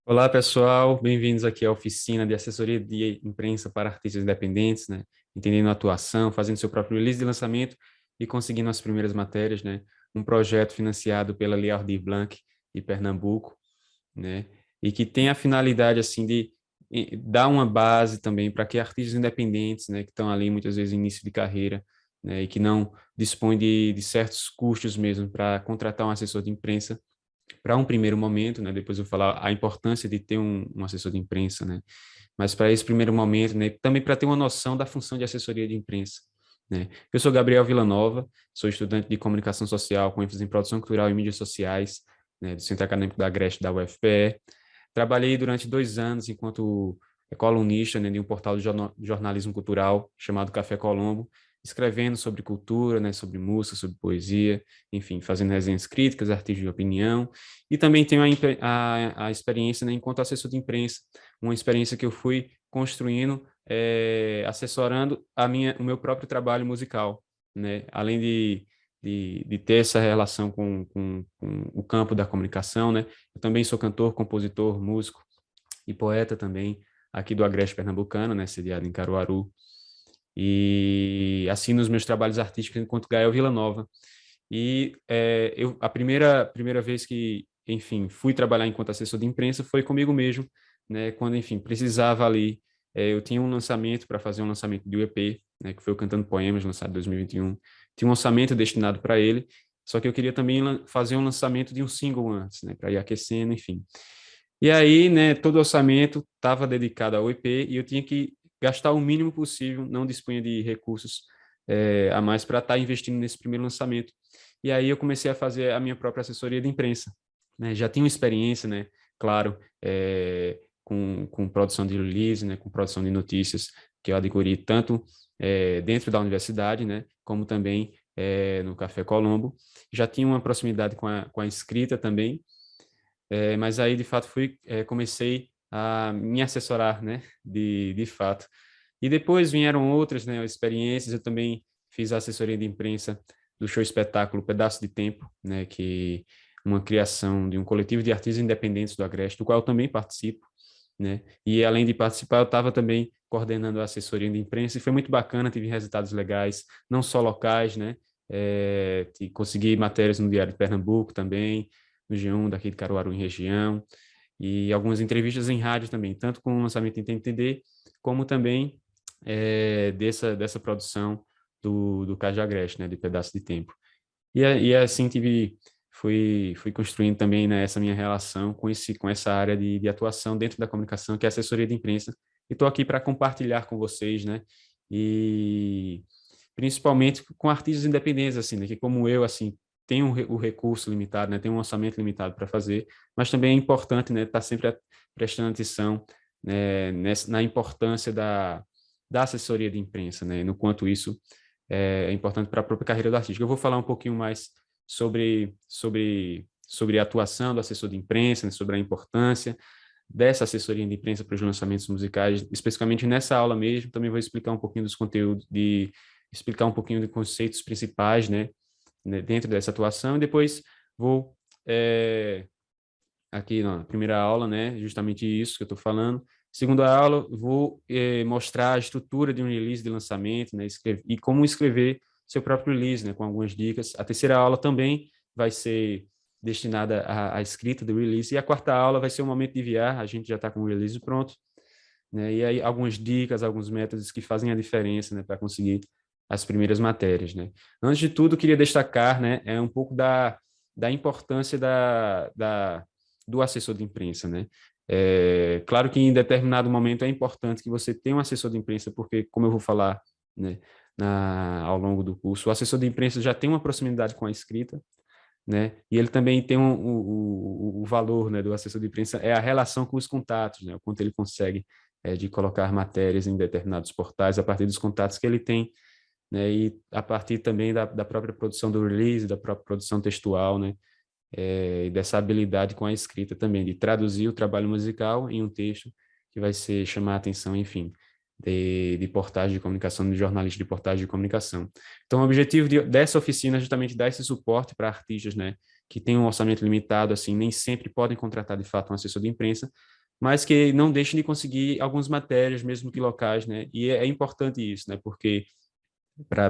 Olá, pessoal, bem-vindos aqui à oficina de assessoria de imprensa para artistas independentes, né? Entendendo a atuação, fazendo seu próprio release de lançamento e conseguindo as primeiras matérias, né? Um projeto financiado pela Lei Aldir Blanc de Pernambuco, né? E que tem a finalidade, assim, de dar uma base também para que artistas independentes, né? Que estão ali muitas vezes em início de carreira, né? E que não dispõem de certos custos mesmo para contratar um assessor de imprensa, para um primeiro momento, né? Depois eu vou falar a importância de ter um assessor de imprensa, né? Mas para esse primeiro momento, né? Também para ter uma noção da função de assessoria de imprensa, né? Eu sou Gabriel Villanova, sou estudante de comunicação social com ênfase em produção cultural e mídias sociais, né? Do Centro Acadêmico da Agreste da UFPE. Trabalhei durante 2 anos enquanto colunista, né, de um portal de jornalismo cultural chamado Café Colombo, escrevendo sobre cultura, né, sobre música, sobre poesia, enfim, fazendo resenhas críticas, artigos de opinião, e também tenho a experiência, né, enquanto assessor de imprensa, uma experiência que eu fui construindo, assessorando o meu próprio trabalho musical, né, além de ter essa relação com o campo da comunicação, né, eu também sou cantor, compositor, músico e poeta também, aqui do Agreste Pernambucano, né, sediado em Caruaru, e assino os meus trabalhos artísticos enquanto Gael Villanova. E a primeira vez que, enfim, fui trabalhar enquanto assessor de imprensa foi comigo mesmo, né? Quando, enfim, precisava ali, eu tinha um lançamento para fazer um lançamento de um EP, né? Que foi o Cantando Poemas, lançado em 2021. Tinha um orçamento destinado para ele, só que eu queria também fazer um lançamento de um single antes, né? Para ir aquecendo, enfim. E aí, né? Todo o orçamento estava dedicado ao EP e eu tinha que gastar o mínimo possível, não dispunha de recursos a mais para estar investindo nesse primeiro lançamento. E aí eu comecei a fazer a minha própria assessoria de imprensa, né? Já tinha uma experiência, né? Claro, com produção de release, né? Com produção de notícias, que eu adquiri tanto dentro da universidade, né? Como também no Café Colombo. Já tinha uma proximidade com a escrita também, mas aí, de fato, comecei a me assessorar, né? De fato. E depois vieram outras, né, experiências. Eu também fiz a assessoria de imprensa do show espetáculo Pedaço de Tempo, né, que uma criação de um coletivo de artistas independentes do Agreste, do qual eu também participo, né? E além de participar, eu estava também coordenando a assessoria de imprensa e foi muito bacana, tive resultados legais, não só locais, né? Consegui matérias no Diário de Pernambuco também, no G1 daqui de Caruaru em região, e algumas entrevistas em rádio também, tanto com o lançamento em TNTD, como também dessa produção do Caju Agreste, né, de Pedaço de Tempo. E assim fui construindo também, né, essa minha relação com essa área de atuação dentro da comunicação, que é a assessoria de imprensa, e estou aqui para compartilhar com vocês, né, e principalmente com artistas independentes, assim, né, que como eu, assim, tenho o recurso limitado, né, tenho um orçamento limitado para fazer, mas também é importante, né, estar sempre prestando atenção, né, na importância da assessoria de imprensa, né, no quanto isso é importante para a própria carreira do artista. Eu vou falar um pouquinho mais sobre a atuação do assessor de imprensa, né, sobre a importância dessa assessoria de imprensa para os lançamentos musicais, especificamente nessa aula mesmo. Também vou explicar um pouquinho dos conteúdos, explicar um pouquinho dos conceitos principais, né, dentro dessa atuação, e depois vou, aqui na primeira aula, né, justamente isso que eu estou falando. Segunda aula, vou mostrar a estrutura de um release de lançamento, né, e como escrever seu próprio release, né, com algumas dicas. A terceira aula também vai ser destinada à escrita do release, e a quarta aula vai ser o momento de enviar, a gente já está com o release pronto, né, e aí algumas dicas, alguns métodos que fazem a diferença, né, para conseguir as primeiras matérias, né. Antes de tudo, queria destacar, né, um pouco da importância do assessor de imprensa, né. Claro que em determinado momento é importante que você tenha um assessor de imprensa, porque, como eu vou falar, né, ao longo do curso, o assessor de imprensa já tem uma proximidade com a escrita, né, e ele também tem o valor, né, do assessor de imprensa é a relação com os contatos, né, o quanto ele consegue de colocar matérias em determinados portais a partir dos contatos que ele tem, né, e a partir também da própria produção do release, da própria produção textual, né, e dessa habilidade com a escrita também, de traduzir o trabalho musical em um texto que vai ser chamar a atenção, enfim, de portais de comunicação, de jornalistas de portais de comunicação. Então, o objetivo dessa oficina é justamente dar esse suporte para artistas, né, que têm um orçamento limitado, assim, nem sempre podem contratar de fato um assessor de imprensa, mas que não deixem de conseguir algumas matérias, mesmo que locais, né? E é importante isso, né? Porque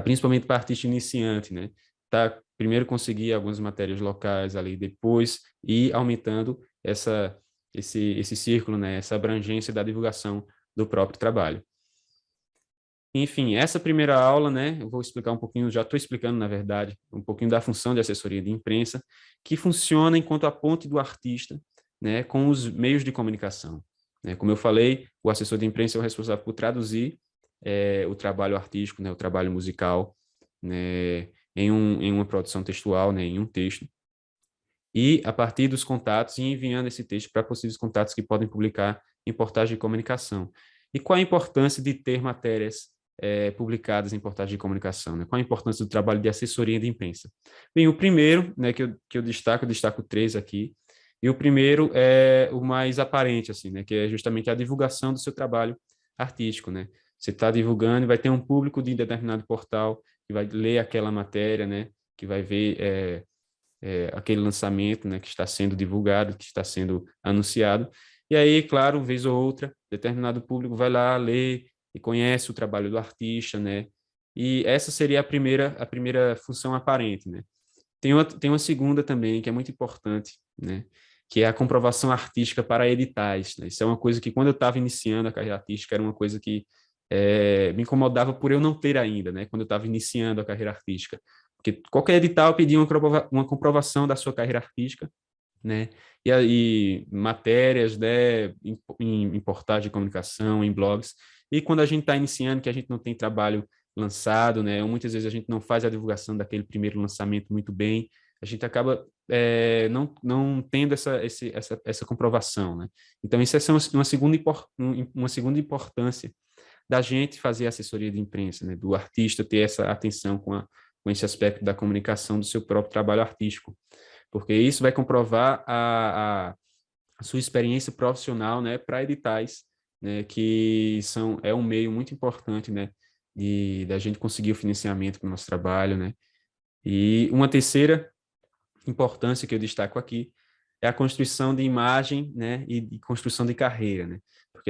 principalmente para artista iniciante, né? Tá, primeiro conseguir algumas matérias locais ali, depois ir aumentando esse círculo, né? Essa abrangência da divulgação do próprio trabalho. Enfim, essa primeira aula, né, eu vou explicar um pouquinho, já estou explicando, na verdade, um pouquinho da função de assessoria de imprensa, que funciona enquanto a ponte do artista, né, com os meios de comunicação. Né? Como eu falei, o assessor de imprensa é o responsável por traduzir o trabalho artístico, né, o trabalho musical, né, em uma produção textual, né, em um texto, e a partir dos contatos, e enviando esse texto para possíveis contatos que podem publicar em portais de comunicação. E qual a importância de ter matérias publicadas em portais de comunicação? Né? Qual a importância do trabalho de assessoria de imprensa? Bem, o primeiro, né, que eu destaco três aqui, e o primeiro é o mais aparente, assim, né, que é justamente a divulgação do seu trabalho artístico, né? Você está divulgando e vai ter um público de determinado portal que vai ler aquela matéria, né, que vai ver aquele lançamento, né, que está sendo divulgado, que está sendo anunciado. E aí, claro, vez ou outra, determinado público vai lá ler e conhece o trabalho do artista, né? E essa seria a primeira função aparente, né? Tem uma segunda também, que é muito importante, né? Que é a comprovação artística para editais, né? Isso é uma coisa que, quando eu estava iniciando a carreira artística, era uma coisa que me incomodava por eu não ter ainda, né? Quando eu estava iniciando a carreira artística. Porque qualquer edital pedia uma comprovação da sua carreira artística, né? E aí, matérias, né, em portais de comunicação, em blogs. E quando a gente está iniciando, que a gente não tem trabalho lançado, né, ou muitas vezes a gente não faz a divulgação daquele primeiro lançamento muito bem, a gente acaba não tendo essa comprovação, né? Então, isso é uma segunda importância da gente fazer assessoria de imprensa, né, do artista ter essa atenção com esse aspecto da comunicação do seu próprio trabalho artístico, porque isso vai comprovar a sua experiência profissional, né, para editais, né, que é um meio muito importante, né, da gente conseguir o financiamento para o nosso trabalho, né. E uma terceira importância que eu destaco aqui é a construção de imagem, né, e construção de carreira, né, porque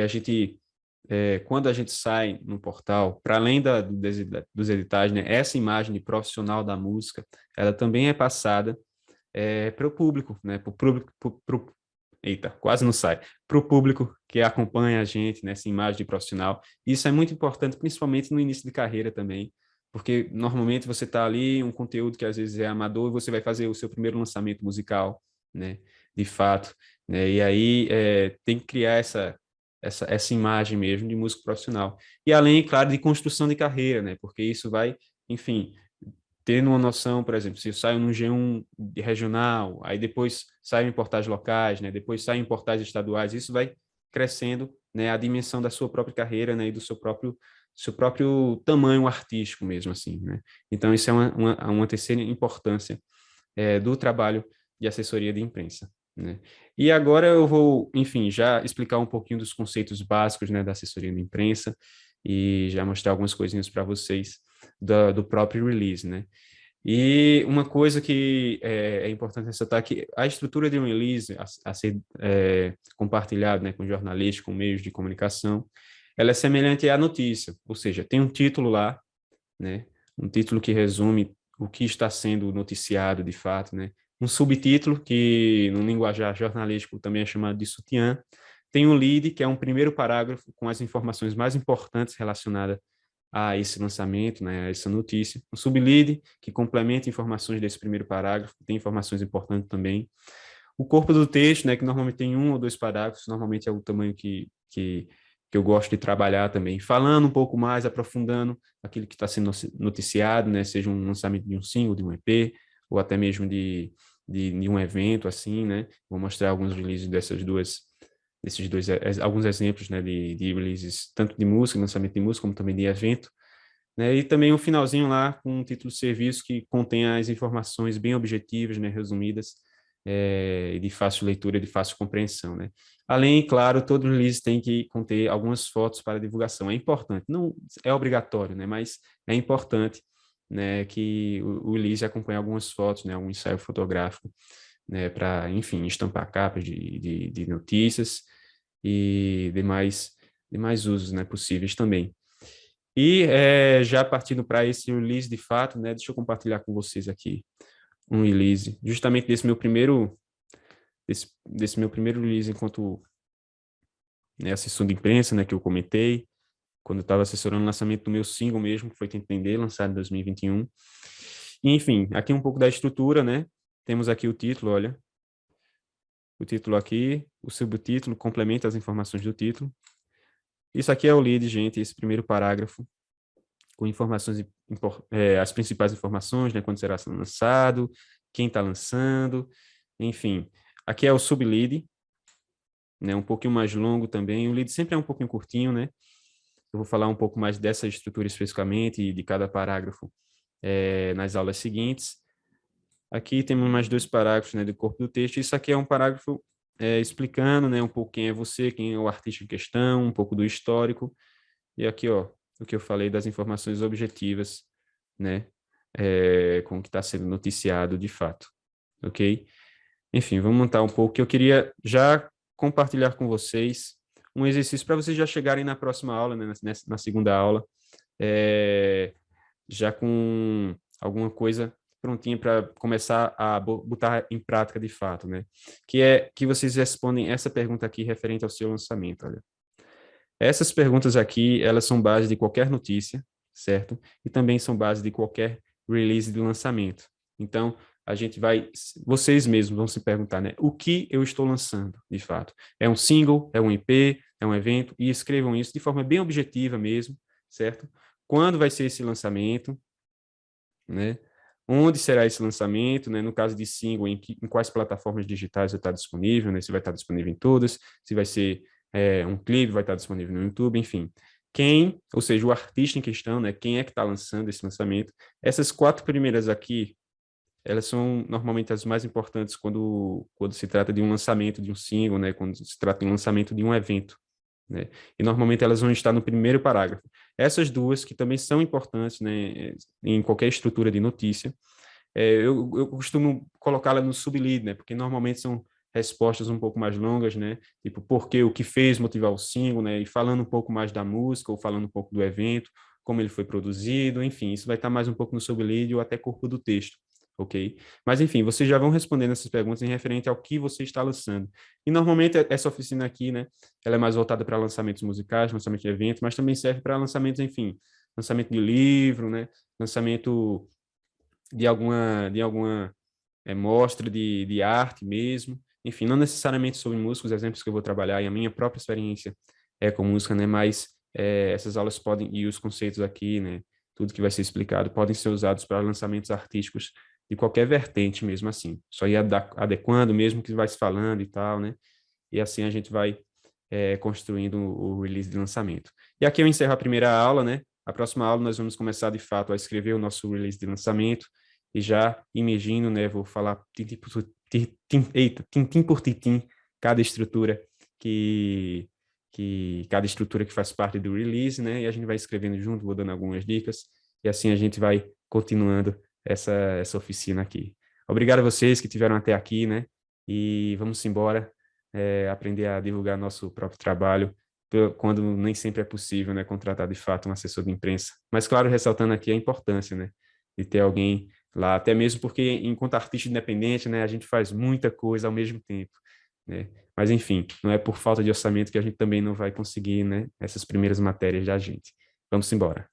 quando a gente sai no portal, para além dos editais, né, essa imagem de profissional da música, ela também é passada para o público, né, eita, quase não sai, para o público que acompanha a gente nessa imagem de profissional. Isso é muito importante, principalmente no início de carreira também, porque normalmente você está ali, um conteúdo que às vezes é amador, e você vai fazer o seu primeiro lançamento musical, né, de fato, né, e aí tem que criar essa imagem mesmo de músico profissional. E além, claro, de construção de carreira, né, porque isso vai, enfim, tendo uma noção, por exemplo, se eu saio num G1 de regional, aí depois saio em portais locais, né? Depois saio em portais estaduais, isso vai crescendo, né? A dimensão da sua própria carreira, né? E do seu próprio tamanho artístico mesmo, assim, né? Então, isso é uma terceira importância do trabalho de assessoria de imprensa, né? E agora eu vou, enfim, já explicar um pouquinho dos conceitos básicos, né, da assessoria de imprensa e já mostrar algumas coisinhas para vocês do próprio release, né? E uma coisa que é importante ressaltar é que a estrutura de um release a ser compartilhado, né, com jornalistas, com meios de comunicação, ela é semelhante à notícia, ou seja, tem um título lá, né, um título que resume o que está sendo noticiado de fato, né, um subtítulo que no linguajar jornalístico também é chamado de sutiã, tem um lead, que é um primeiro parágrafo com as informações mais importantes relacionadas a esse lançamento, né, a essa notícia. Um sublead, que complementa informações desse primeiro parágrafo, tem informações importantes também. O corpo do texto, né, que normalmente tem um ou dois parágrafos, normalmente é o tamanho que eu gosto de trabalhar também, falando um pouco mais, aprofundando aquilo que está sendo noticiado, né, seja um lançamento de um single, de um EP, ou até mesmo de um evento, assim, né. Vou mostrar alguns releases desses dois, alguns exemplos, né, de releases, tanto de música, lançamento de música, como também de evento, né, e também um finalzinho lá com um título de serviço que contém as informações bem objetivas, né, resumidas, e de fácil leitura, de fácil compreensão, né. Além, claro, todo release tem que conter algumas fotos para divulgação. É importante, não é obrigatório, né, mas é importante, né, que o release acompanhe algumas fotos, né, algum ensaio fotográfico, né, para, enfim, estampar capas de notícias. e demais usos, né, possíveis também. E já partindo para esse release de fato, né, deixa eu compartilhar com vocês aqui um release, justamente desse meu primeiro release enquanto, né, assessor de imprensa, né, que eu comentei, quando eu estava assessorando o lançamento do meu single mesmo, que foi Tenta Entender, lançado em 2021. E, enfim, aqui um pouco da estrutura, né? Temos aqui o título, olha. O título aqui, o subtítulo complementa as informações do título. Isso aqui é o lead, gente, esse primeiro parágrafo, com informações, as principais informações, né? Quando será lançado, quem está lançando, enfim. Aqui é o sublead, né? Um pouquinho mais longo também. O lead sempre é um pouquinho curtinho, né? Eu vou falar um pouco mais dessa estrutura especificamente e de cada parágrafo nas aulas seguintes. Aqui temos mais 2 parágrafos, né, do corpo do texto. Isso aqui é um parágrafo explicando, né, um pouco quem é você, quem é o artista em questão, um pouco do histórico. E aqui, ó, o que eu falei das informações objetivas, né, com o que está sendo noticiado de fato, ok? Enfim, vamos montar um pouco, que eu queria já compartilhar com vocês um exercício para vocês já chegarem na próxima aula, né, na segunda aula, já com alguma coisa prontinha para começar a botar em prática de fato, né? Que é que vocês respondem essa pergunta aqui referente ao seu lançamento, olha. Essas perguntas aqui, elas são base de qualquer notícia, certo? E também são base de qualquer release de lançamento. Então, a gente vai, vocês mesmos vão se perguntar, né? O que eu estou lançando, de fato? É um single, é um EP, é um evento? E escrevam isso de forma bem objetiva mesmo, certo? Quando vai ser esse lançamento, né? Onde será esse lançamento, né? No caso de single, em quais plataformas digitais vai estar disponível, né? Se vai estar disponível em todas, se vai ser um clipe, vai estar disponível no YouTube, enfim. Quem, ou seja, o artista em questão, né? Quem é que está lançando esse lançamento? Essas 4 primeiras aqui, elas são normalmente as mais importantes quando se trata de um lançamento de um single, né? Quando se trata de um lançamento de um evento, né? E normalmente elas vão estar no primeiro parágrafo. Essas duas, que também são importantes, né, em qualquer estrutura de notícia, eu costumo colocá-la no sublead, né, porque normalmente são respostas um pouco mais longas, né, tipo, por que, o que fez motivar o single, né, e falando um pouco mais da música, ou falando um pouco do evento, como ele foi produzido, enfim, isso vai estar mais um pouco no sublead ou até corpo do texto, ok? Mas, enfim, vocês já vão respondendo essas perguntas em referente ao que você está lançando. E, normalmente, essa oficina aqui, né, ela é mais voltada para lançamentos musicais, lançamento de eventos, mas também serve para lançamentos, enfim, lançamento de livro, né, lançamento de alguma mostra de arte mesmo, enfim, não necessariamente sobre música, os exemplos que eu vou trabalhar e a minha própria experiência com música, né, mas essas aulas podem, e os conceitos aqui, né, tudo que vai ser explicado, podem ser usados para lançamentos artísticos de qualquer vertente mesmo assim, só ir adequando mesmo que vai se falando e tal, né, e assim a gente vai construindo o release de lançamento. E aqui eu encerro a primeira aula, né? A próxima aula nós vamos começar de fato a escrever o nosso release de lançamento e já imergindo, né? Vou falar tintim por tintim cada estrutura que cada estrutura que faz parte do release, né? E a gente vai escrevendo junto, vou dando algumas dicas e assim a gente vai continuando essa oficina aqui. Obrigado a vocês que tiveram até aqui, né? E vamos embora aprender a divulgar nosso próprio trabalho, quando nem sempre é possível, né, contratar de fato um assessor de imprensa. Mas, claro, ressaltando aqui a importância, né, de ter alguém lá, até mesmo porque, enquanto artista independente, né, a gente faz muita coisa ao mesmo tempo, né? Mas, enfim, não é por falta de orçamento que a gente também não vai conseguir, né, essas primeiras matérias da gente. Vamos embora.